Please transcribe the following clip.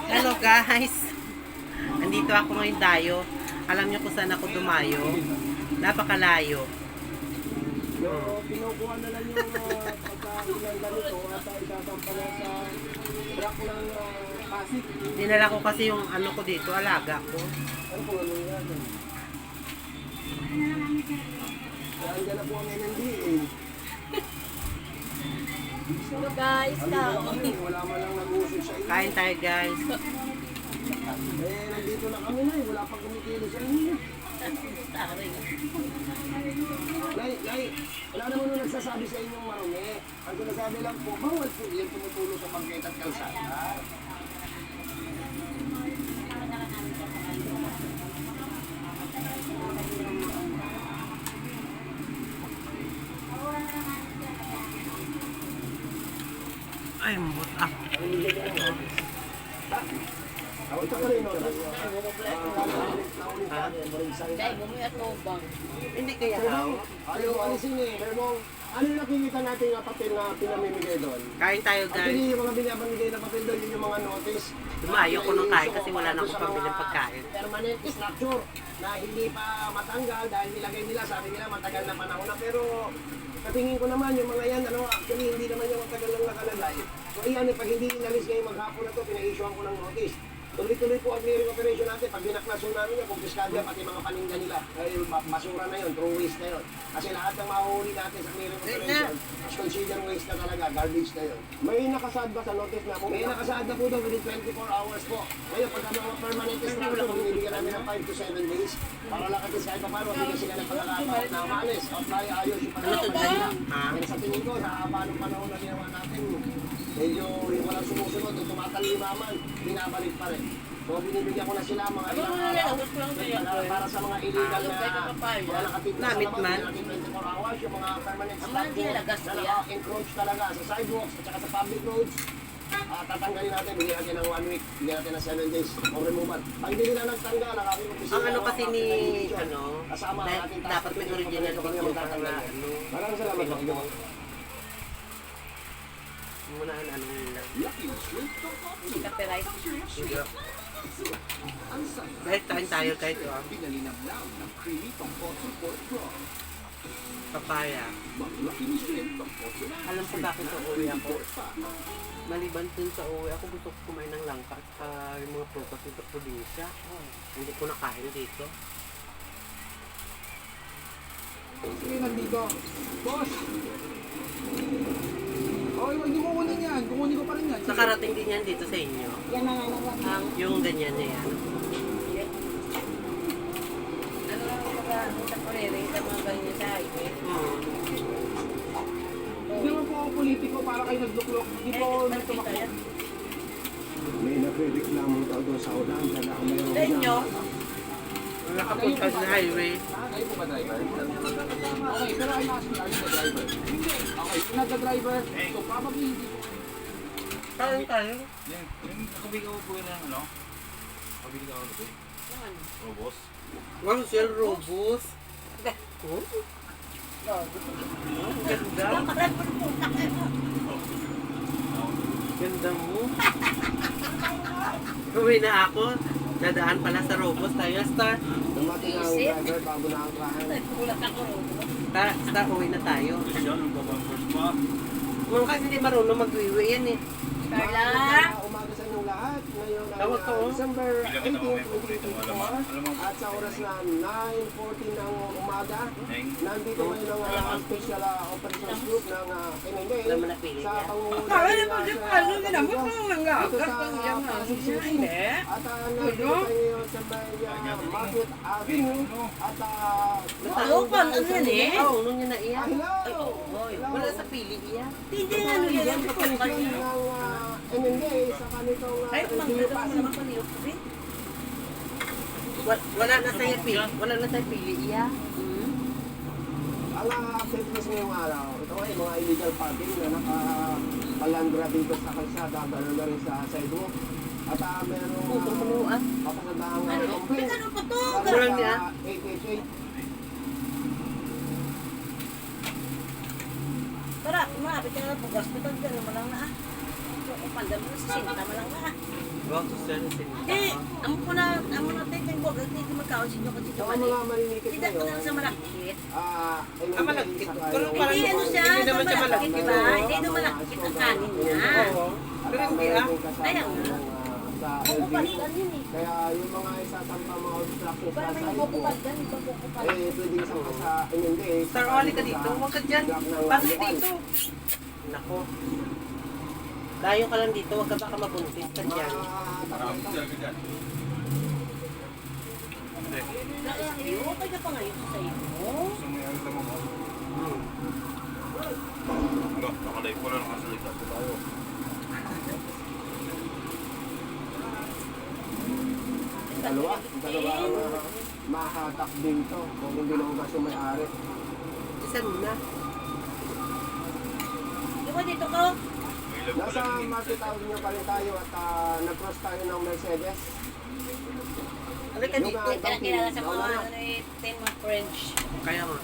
Hello guys. Andito ako ngayon dayo. Alam niyo kung saan ako dumayo? Napakalayo. So, kinukuha na lang yung pagkailan ganito at isasampala sa truck ng Pasig. Dinala ko kasi yung ano ko dito, alaga ko. Ano po ano yan? Kaya andyan na po ang NNDA. So guys, Wala man lang nag-uusap sa inyo. Kain tayo guys. Nandito na kami na wala pang kumikilo sa inyo. Nay, wala naman nung nagsasabi sa inyong marumi. Ang sinasabi lang po, bawal po yan tumutulong sa bangketa at kalsada. Ay, mabot ah. Ito pa rin, no? Hindi kaya ako. Ayaw alisin eh. Pero ano yung nakikita natin nga papel na pinamimigay doon? Kain tayo At guys. hindi yung mga binabamigay na papel doon, yun yung mga notice. Dumayo ko nung kain kasi wala na akong pambiling pagkain. Permanent structure na hindi pa matanggal dahil nilagay nila, sabi nila matagal na panahon na. Pero katingin ko naman yung mga yan, actually hindi naman yung matagal lang nakalagay. So iyan, pag hindi inalis ngayon maghapon na to, pina-issuean ko ng notice. Tuloy-tuloy po ang clearing operation natin. Pag binaklasun namin yan, kumpiskadya, pati mga paninda nila. Ay, basura na yun, true waste na yun. Kasi lahat ng mahuhuli natin sa clearing operation, is consider waste na talaga, garbage na yun. May nakasaad ba sa notice na po? May nakasaad na po daw within 24 hours po. Ngayon, pagka mga permanent structure, binibigyan namin ng 5 to 7 days. Para lang kasi kahit pa paano, bigyan sila ng pagkakataon na maalis. At tayo ayos yung pagkakataon nila. Pero sa tingin ko, sa paanong panahon na ginawa natin, medyo yung walang sumusunod, yung tumatalimaman, binabalik pa rin. So binibigyan ko na sila mga ilang para sa mga illegal na mga nakatip na sa labas, natin 24 hours, yung mga permanent structure na naka-encroach talaga sa sidewalks at saka sa public roads. Tatanggalin natin, bigyan natin ng 1 week, bigyan natin ng 7 days of removal. Pag hindi nila nagtanggal, nakakipag-opisina. Ang ano kasi ni, ano, kasama natin dapat may original picture para na, ano. Maraming salamat po. Muna ang ano nila. copyright. Guys, kain tayo guys. Papaya. Alam ko bakit sa uwi ako. Maliban dun sa uwi ako, gusto ko kumain ng langka at yung mga prutas dito sa probinsya. Hindi ko nakain dito. Sige, nandito. Boss! Okay, hindi mo kunin yan. Kukunin ko pa rin yan. Nakarating din yan dito sa inyo. Yan ang ano. Yung ganyan na yan. Ano lang mga sa Korea, sa mga ganyan sa highway. Hindi naman po ako politiko para kayo nagluklok. Hindi po nagtumakbo. May nagre-reklamo daw doon sa ulan, dala ang mayroon Sa inyo? Nakapunta sa highway. Kayo po ba driver? Okay, pero I'm asking, are you the driver? Hindi. Okay, you're not the driver. So probably hindi po. Kain tayo. Yung kabigaw po yun ng ano? Kabigaw ano po? Robos? Wow, Shell Robust. Oh, ganda. Ganda mo. Uwi na ako. Dadaan pala sa Robust tayo. Star, Dumating ang driver bago na ang kahan. Nagkulat ako. Star, uwi na tayo. Siya, nung babampers pa. Mga kasi hindi marunong mag-uwi yan eh. Carla! Umaga sa inyong lahat. Ngayon Tawag ko, oh. ay December Bilang kita 18, mamaya paborito mo. Alam mo, 2024. At sa oras na 9:14 ng umaga, nandito ngayon ang special operations group ng NNA Alam mo na pili sa yan. pangunguna Kaya nila naman, di sa pa, ano Caligo, ginamot mo nga, dito sa agad yan, Pasig City. At nandito tayo ngayon sa may Market Avenue at Masalupan, ano yan eh? Oo, nung yun na iya. hello! Wala sa pili iya. Hindi nga, ano yan? Ano pa naman Ng NNA sa kanitong Ay, Review kumangkita ko Pasig. naman kanilok ko rin. Wala na sa pili. Wala na sa pili iya. Ang activities ngayong araw, ito ay mga illegal parking na nakapalandra dito sa kalsada, gano'n na rin sa sidewalk. At merong Putong-tuluan. kapasadahang Ano? complaint Ano pa to? Walang niya. 888. Tara, kumapit ka na po. Hospital ka naman lang na ah. pandam mo sa sinta mo lang ka. Wow, to sell sin. Amo ko na tayo mo gagawin hindi magkaon sinyo kasi Saka mga marinikit Tidak ko ngayon, na sa malakit. malagkit. saka Pero yung- parang Hindi ano siya, hindi naman siya malakit, malagkit. di ba? Hindi ito malakit ang kanin niya. Oo. At Pero hindi meron ah. din kasama Kaya yung, nga. sa Bukupalitan LGU. yun eh. Kaya yung mga isasampa mga obstruction Iba sa naman side yung mo, bukupalitan, ibang bukupalitan. pwedeng isama sa hindi. Star Oli ka dito, huwag ka dyan. Pasok dito. Nako. Layo ka lang dito, huwag ka baka mabuntis ka dyan. Marami talaga dyan. Hindi. Sa'yo, okay ka pa ngayon sa iyo. Gusto mo yung alam mo. Ano, nakalive ko na nakasalita ko tayo. Dalawa ang mahatak dito kung hindi naman kasi may-ari. Isan na. Di ba dito ko? May love Nasa pala din. market avenue pa rin tayo at nag-cross tayo ng Mercedes. Halika dito. Kilala sa mga ano eh, mga French. Kaya nga.